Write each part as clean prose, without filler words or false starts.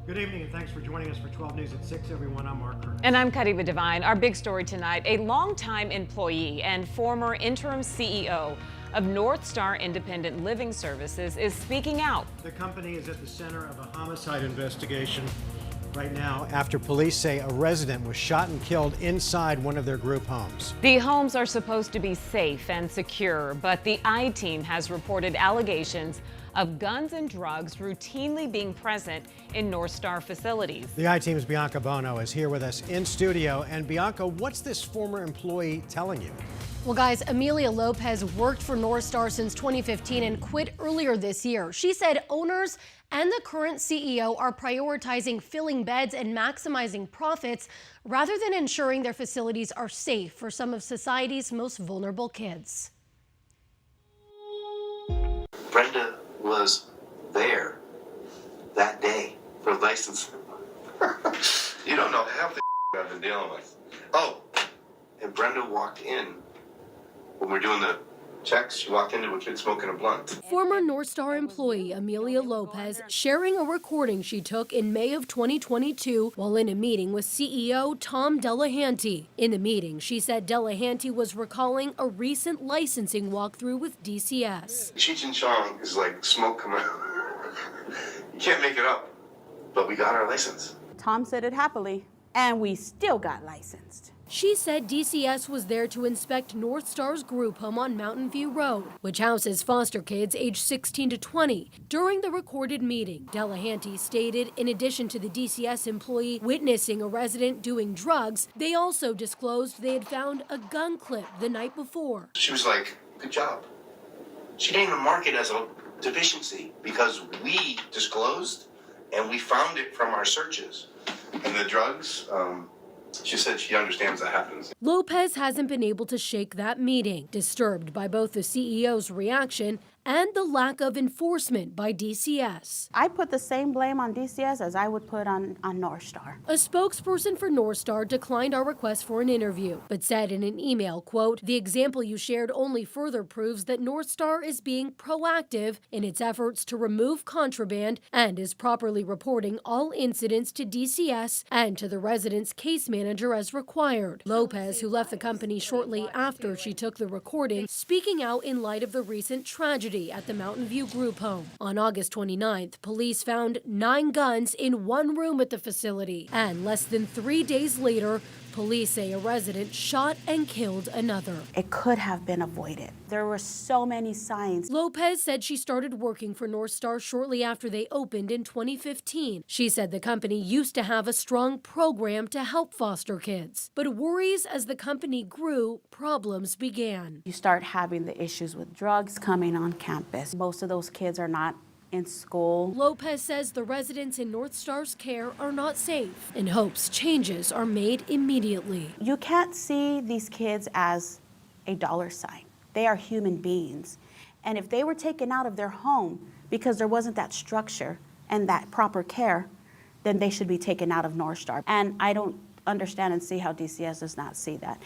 Good evening and thanks for joining us for 12 News at 6, everyone. I'm Mark Curtis. And I'm Kadiba Devine. Our big story tonight, a longtime employee and former interim CEO of North Star Independent Living Services is speaking out. The company is at the center of a homicide investigation right now after police say a resident was shot and killed inside one of their group homes. The homes are supposed to be safe and secure, but the I-Team has reported allegations of guns and drugs routinely being present in North Star facilities. The I-Team's Bianca Bono is here with us in studio. And Bianca, what's this former employee telling you? Well, guys, Amelia Lopez worked for North Star since 2015 and quit earlier this year. She said owners and the current CEO are prioritizing filling beds and maximizing profits rather than ensuring their facilities are safe for some of society's most vulnerable kids. Brenda was there that day for licensing. You don't know half the I've been dealing with. Oh, and Brenda walked in when we were doing the checks. She walked into a kid smoking a blunt. Former North Star employee Amelia Lopez sharing a recording she took in May of 2022 while in a meeting with CEO Tom Delahanty. In the meeting, she said Delahanty was recalling a recent licensing walkthrough with DCS. Cheech and Chong is like smoke coming out. You can't make it up. But we got our license. Tom said it happily, and we still got licensed. She said DCS was there to inspect North Star's group home on Mountain View Road, which houses foster kids aged 16 to 20. During the recorded meeting, Delahanty stated in addition to the DCS employee witnessing a resident doing drugs, they also disclosed they had found a gun clip the night before. She was like, good job. She didn't even mark it as a deficiency because we disclosed and we found it from our searches. And the drugs, she said she understands that happens. Lopez hasn't been able to shake that meeting, disturbed by both the CEO's reaction and the lack of enforcement by DCS. I put the same blame on DCS as I would put on North Star. A spokesperson for North Star declined our request for an interview, but said in an email, quote, "The example you shared only further proves that North Star is being proactive in its efforts to remove contraband and is properly reporting all incidents to DCS and to the resident's case manager as required." Lopez, who left the company shortly after she took the recording, speaking out in light of the recent tragedy at the Mountain View group home. On August 29th, police found 9 guns in one room at the facility. And less than 3 days later, police say a resident shot and killed another. It could have been avoided. There were so many signs. Lopez said she started working for North Star shortly after they opened in 2015. She said the company used to have a strong program to help foster kids. But worries as the company grew, problems began. You start having the issues with drugs coming on campus. Most of those kids are not in school. Lopez says the residents in North Star's care are not safe and hopes changes are made immediately. You can't see these kids as a dollar sign. They are human beings. And if they were taken out of their home because there wasn't that structure and that proper care, then they should be taken out of North Star. And I don't understand and see how DCS does not see that.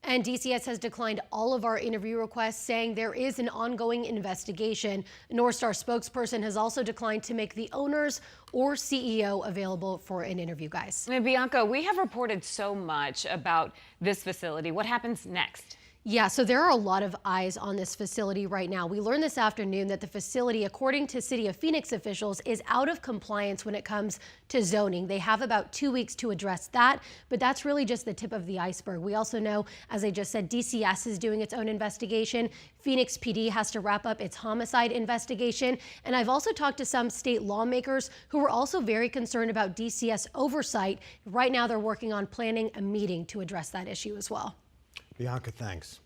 And DCS has declined all of our interview requests, saying there is an ongoing investigation. North Star spokesperson has also declined to make the owners or CEO available for an interview, guys. And Bianca, we have reported so much about this facility. What happens next? Yeah, so there are a lot of eyes on this facility right now. We learned this afternoon that the facility, according to City of Phoenix officials, is out of compliance when it comes to zoning. They have about 2 weeks to address that, but that's really just the tip of the iceberg. We also know, as I just said, DCS is doing its own investigation. Phoenix PD has to wrap up its homicide investigation. And I've also talked to some state lawmakers who are also very concerned about DCS oversight. Right now, they're working on planning a meeting to address that issue as well. Bianca, thanks.